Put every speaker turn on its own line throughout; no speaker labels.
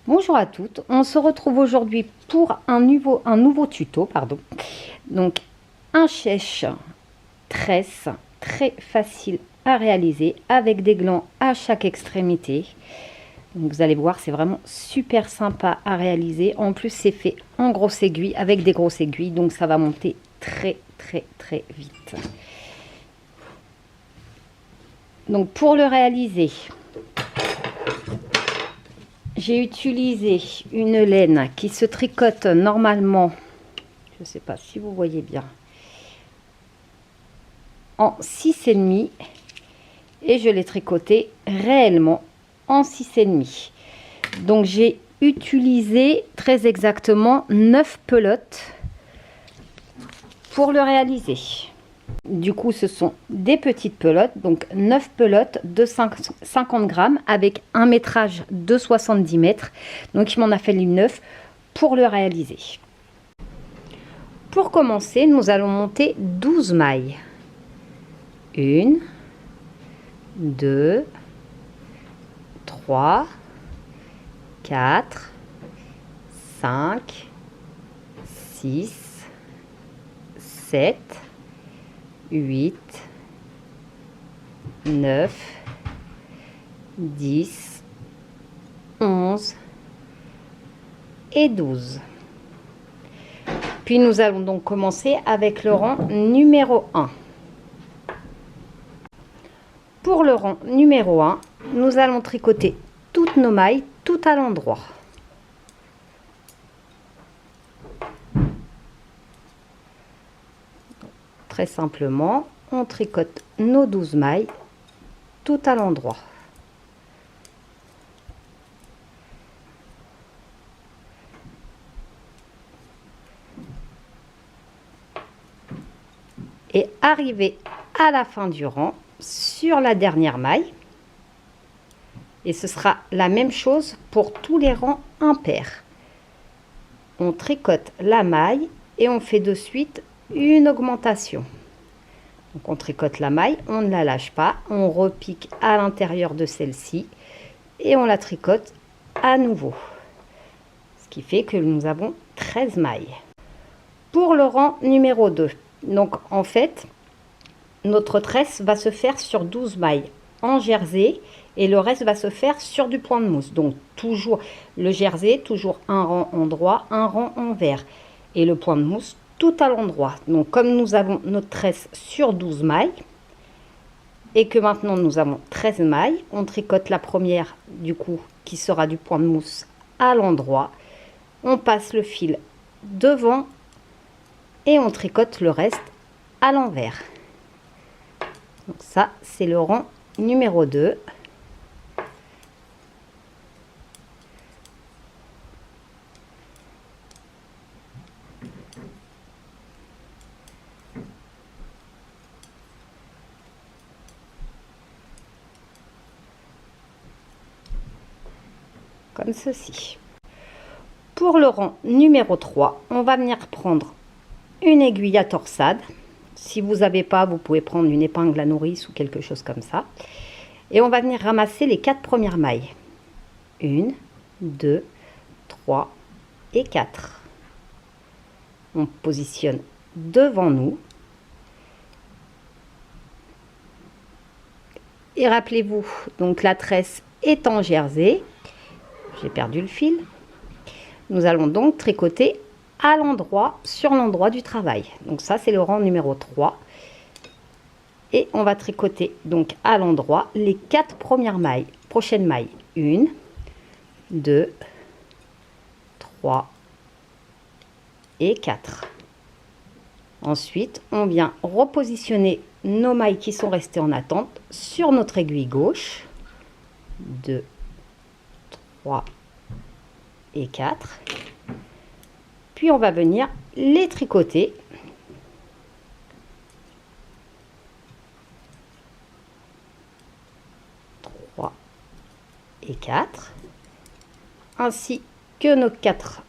Bonjour à toutes, on se retrouve aujourd'hui pour un nouveau tuto. Donc un chèche tresse très facile à réaliser avec des glands à chaque extrémité. Donc vous allez voir, c'est vraiment super sympa à réaliser. En plus c'est fait en grosse aiguille avec des grosses aiguilles, donc ça va monter très vite. Donc pour le réaliser, j'ai utilisé une laine qui se tricote normalement, je ne sais pas si vous voyez bien, en 6,5 et je l'ai tricoté réellement en 6,5. Donc j'ai utilisé très exactement 9 pelotes pour le réaliser. Du coup, ce sont des petites pelotes, donc 9 pelotes de 50 grammes avec un métrage de 70 mètres. Donc, il m'en a fallu 9 pour le réaliser. Pour commencer, nous allons monter 12 mailles. 1, 2, 3, 4, 5, 6, 7, 8, 9, 10, 11 et 12. Puis nous allons donc commencer avec le rang numéro 1. Pour le rang numéro 1, nous allons tricoter toutes nos mailles tout à l'endroit. Très simplement, on tricote nos 12 mailles tout à l'endroit. Et arrivé à la fin du rang, sur la dernière maille, et ce sera la même chose pour tous les rangs impairs. On tricote la maille et on fait de suite une augmentation. Donc on tricote la maille, on ne la lâche pas, on repique à l'intérieur de celle-ci et on la tricote à nouveau. Ce qui fait que nous avons 13 mailles. Pour le rang numéro 2, donc en fait, notre tresse va se faire sur 12 mailles en jersey et le reste va se faire sur du point de mousse. Donc toujours le jersey, toujours un rang endroit, un rang envers et le point de mousse tout à l'endroit. Donc comme nous avons notre tresse sur 12 mailles et que maintenant nous avons 13 mailles, on tricote la première du coup qui sera du point de mousse à l'endroit. On passe le fil devant et on tricote le reste à l'envers. Donc ça c'est le rang numéro 2. Comme ceci. Pour le rang numéro 3, on va venir prendre une aiguille à torsade. Si vous n'avez pas, vous pouvez prendre une épingle à nourrice ou quelque chose comme ça. Et on va venir ramasser les 4 premières mailles. 1, 2, 3 et 4. On positionne devant nous. Et rappelez-vous, donc la tresse est en jersey. J'ai perdu le fil. Nous allons donc tricoter à l'endroit, sur l'endroit du travail. Donc ça c'est le rang numéro 3. Et on va tricoter donc à l'endroit les 4 premières mailles. Prochaine maille. 1, 2, 3 et 4. Ensuite, on vient repositionner nos mailles qui sont restées en attente sur notre aiguille gauche. 2, 3 et 4. Puis on va venir les tricoter. Et 4, ainsi que nos 4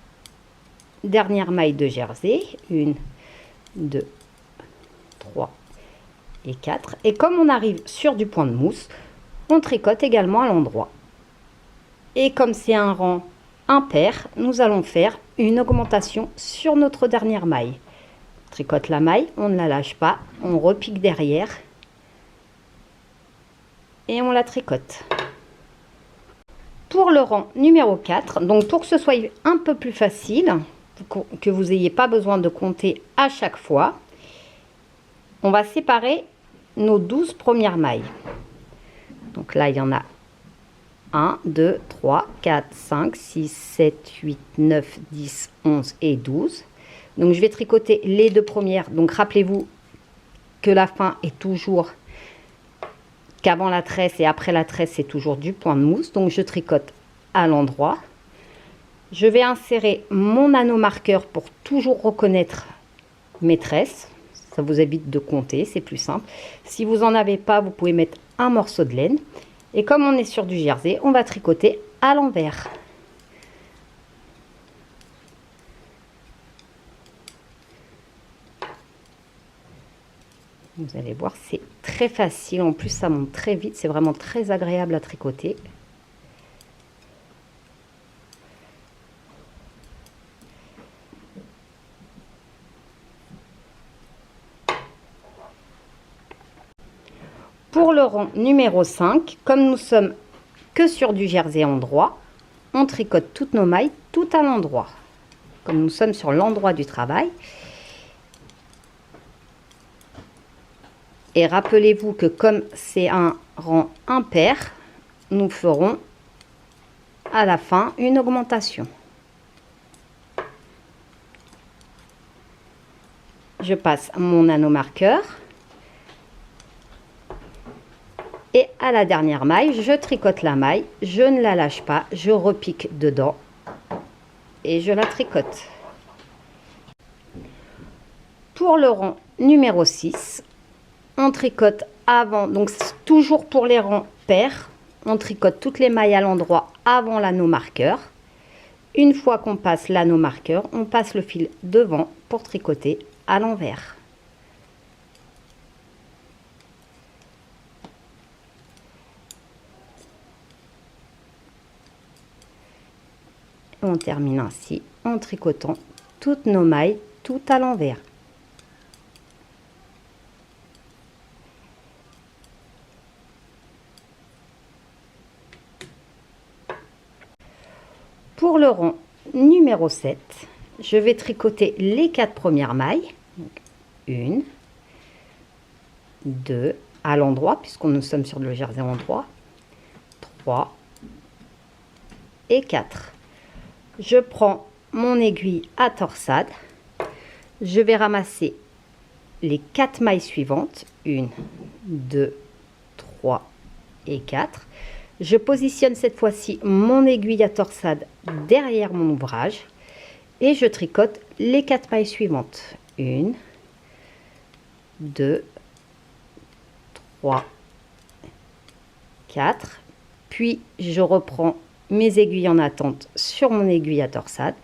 dernières mailles de jersey. 1, 2, 3 et 4. Et comme on arrive sur du point de mousse, on tricote également à l'endroit. Et comme c'est un rang impair, nous allons faire une augmentation sur notre dernière maille. On tricote la maille, on ne la lâche pas, on repique derrière et on la tricote. Pour le rang numéro 4, donc pour que ce soit un peu plus facile, que vous n'ayez pas besoin de compter à chaque fois, on va séparer nos 12 premières mailles. Donc là, il y en a 1, 2, 3, 4, 5, 6, 7, 8, 9, 10, 11 et 12. Donc je vais tricoter les deux premières. Donc rappelez-vous que la fin est toujours qu'avant la tresse et après la tresse, c'est toujours du point de mousse. Donc je tricote à l'endroit. Je vais insérer mon anneau marqueur pour toujours reconnaître mes tresses. Ça vous évite de compter, c'est plus simple. Si vous n'en avez pas, vous pouvez mettre un morceau de laine. Et comme on est sur du jersey, on va tricoter à l'envers. Vous allez voir, c'est très facile. En plus, ça monte très vite. C'est vraiment très agréable à tricoter. Pour le rang numéro 5, comme nous sommes que sur du jersey endroit, on tricote toutes nos mailles tout à l'endroit. Comme nous sommes sur l'endroit du travail. Et rappelez-vous que comme c'est un rang impair, nous ferons à la fin une augmentation. Je passe mon anneau marqueur. Et à la dernière maille, je tricote la maille, je ne la lâche pas, je repique dedans et je la tricote. Pour le rang numéro 6, on tricote avant, donc toujours pour les rangs pairs, on tricote toutes les mailles à l'endroit avant l'anneau marqueur. Une fois qu'on passe l'anneau marqueur, on passe le fil devant pour tricoter à l'envers. On termine ainsi en tricotant toutes nos mailles tout à l'envers. Pour le rang numéro 7, je vais tricoter les 4 premières mailles. 1, 2, à l'endroit, puisqu'on nous sommes sur le jersey endroit, 3 et 4. Je prends mon aiguille à torsade, je vais ramasser les 4 mailles suivantes, 1, 2, 3 et 4. Je positionne cette fois-ci mon aiguille à torsade derrière mon ouvrage et je tricote les 4 mailles suivantes, 1, 2, 3, 4. Puis je reprends mes aiguilles en attente sur mon aiguille à torsade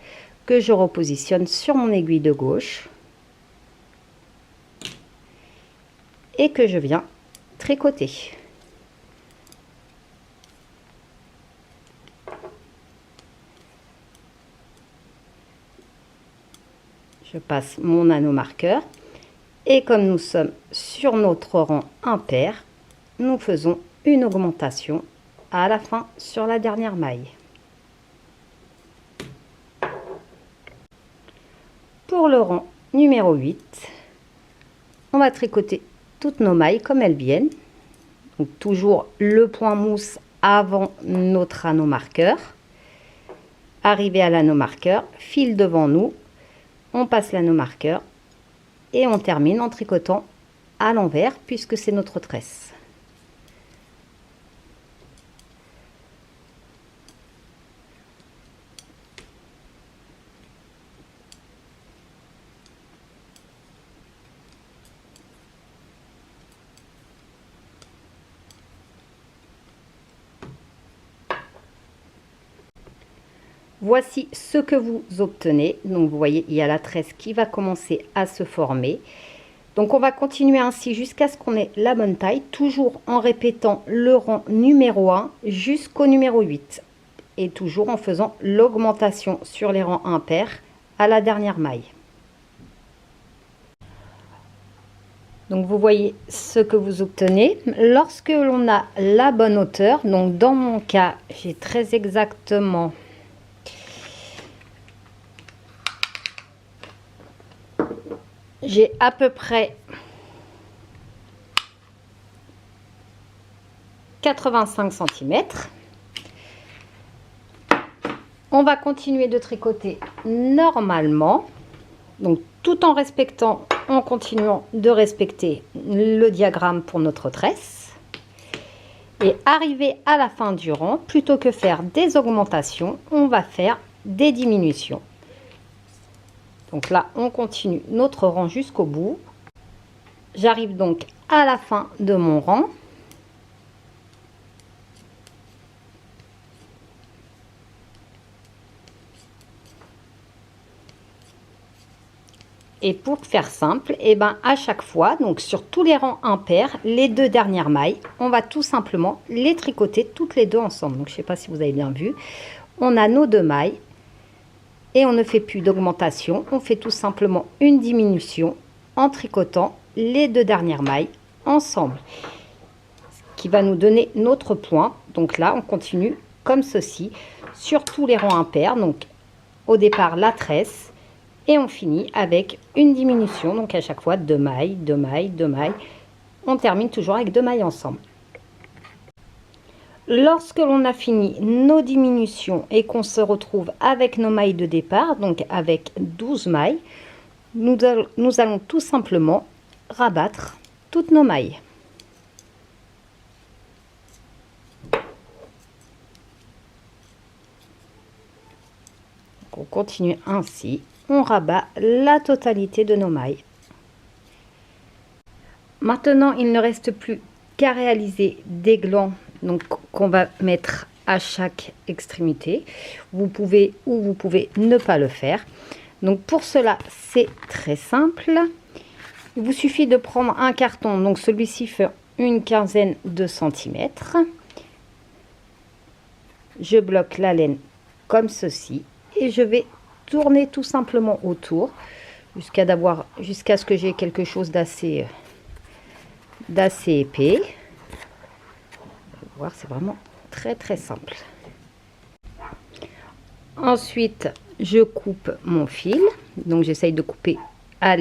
que je repositionne sur mon aiguille de gauche et que je viens tricoter. Je passe mon anneau marqueur et comme nous sommes sur notre rang impair, nous faisons une augmentation à la fin sur la dernière maille. Pour le rang numéro 8, on va tricoter toutes nos mailles comme elles viennent. Donc toujours le point mousse avant notre anneau marqueur. Arrivé à l'anneau marqueur, fil devant nous, on passe l'anneau marqueur et on termine en tricotant à l'envers puisque c'est notre tresse. Voici ce que vous obtenez. Donc vous voyez, il y a la tresse qui va commencer à se former. Donc on va continuer ainsi jusqu'à ce qu'on ait la bonne taille, toujours en répétant le rang numéro 1 jusqu'au numéro 8. et toujours en faisant l'augmentation sur les rangs impairs à la dernière maille. Donc vous voyez ce que vous obtenez lorsque l'on a la bonne hauteur. Donc dans mon cas, j'ai très exactement à peu près 85 cm. On va continuer de tricoter normalement, donc tout en respectant, en continuant de respecter le diagramme pour notre tresse. Et arrivé à la fin du rang, plutôt que faire des augmentations, on va faire des diminutions. Donc là, on continue notre rang jusqu'au bout. J'arrive donc à la fin de mon rang. Et pour faire simple, et ben à chaque fois, donc sur tous les rangs impairs, les deux dernières mailles, on va tout simplement les tricoter toutes les deux ensemble. Donc je ne sais pas si vous avez bien vu, on a nos deux mailles et on ne fait plus d'augmentation, on fait tout simplement une diminution en tricotant les deux dernières mailles ensemble, ce qui va nous donner notre point. Donc là, on continue comme ceci sur tous les rangs impairs. Donc au départ, la tresse. Et on finit avec une diminution, donc à chaque fois 2 mailles, 2 mailles, 2 mailles. On termine toujours avec 2 mailles ensemble. Lorsque l'on a fini nos diminutions et qu'on se retrouve avec nos mailles de départ, donc avec 12 mailles, nous allons tout simplement rabattre toutes nos mailles. Donc on continue ainsi. On rabat la totalité de nos mailles. Maintenant, il ne reste plus qu'à réaliser des glands, donc qu'on va mettre à chaque extrémité. Vous pouvez ou vous pouvez ne pas le faire. Donc pour cela, c'est très simple. Il vous suffit de prendre un carton. Donc celui-ci fait une quinzaine de centimètres. Je bloque la laine comme ceci et je vais tourner tout simplement autour jusqu'à ce que j'ai quelque chose d'assez épais. Vous voir, c'est vraiment très simple. Ensuite, je coupe mon fil. Donc j'essaye de couper à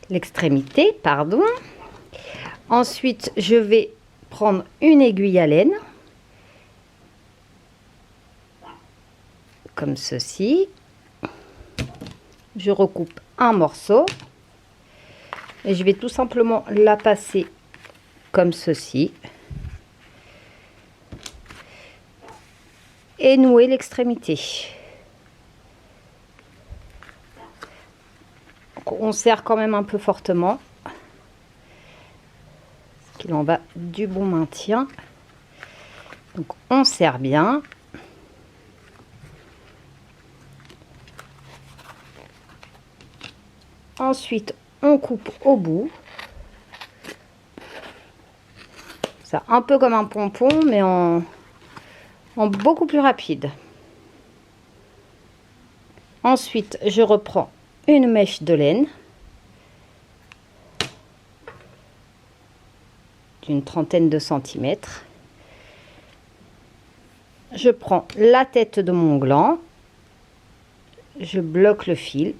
l'extrémité, pardon. Ensuite, je vais prendre une aiguille à laine. Comme ceci. Je recoupe un morceau et je vais tout simplement la passer comme ceci et nouer l'extrémité. On serre quand même un peu fortement, parce qu'il en va du bon maintien. Donc on serre bien. Ensuite, on coupe au bout. Ça, un peu comme un pompon, mais en beaucoup plus rapide. Ensuite, je reprends une mèche de laine d'une trentaine de centimètres. Je prends la tête de mon gland. Je bloque le fil.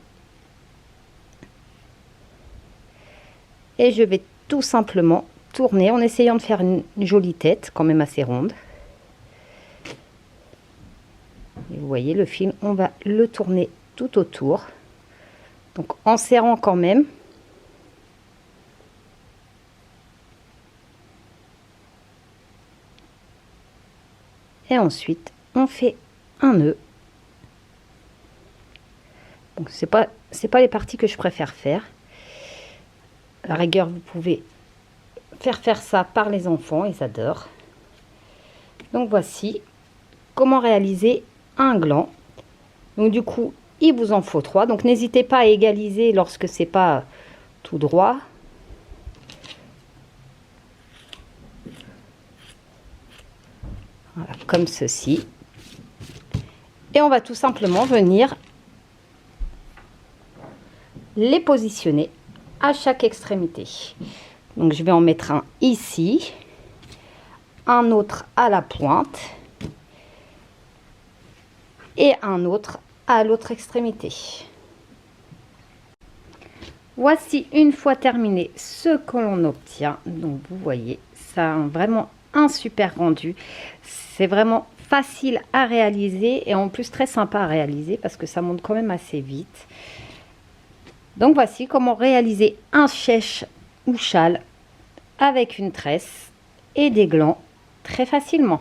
Et je vais tout simplement tourner en essayant de faire une jolie tête, quand même assez ronde. Et vous voyez le fil, on va le tourner tout autour. Donc en serrant quand même. Et ensuite, on fait un nœud. Donc c'est pas les parties que je préfère faire. À la rigueur, vous pouvez faire ça par les enfants, ils adorent. Donc voici comment réaliser un gland. Donc du coup, il vous en faut 3. Donc n'hésitez pas à égaliser lorsque c'est pas tout droit. Voilà, comme ceci. Et on va tout simplement venir les positionner à chaque extrémité. Donc je vais en mettre un ici, un autre à la pointe et un autre à l'autre extrémité. Voici une fois terminé ce que l'on obtient. Donc vous voyez, ça a vraiment un super rendu. C'est vraiment facile à réaliser et en plus très sympa à réaliser parce que ça monte quand même assez vite. Donc voici comment réaliser un chèche ou châle avec une tresse et des glands très facilement.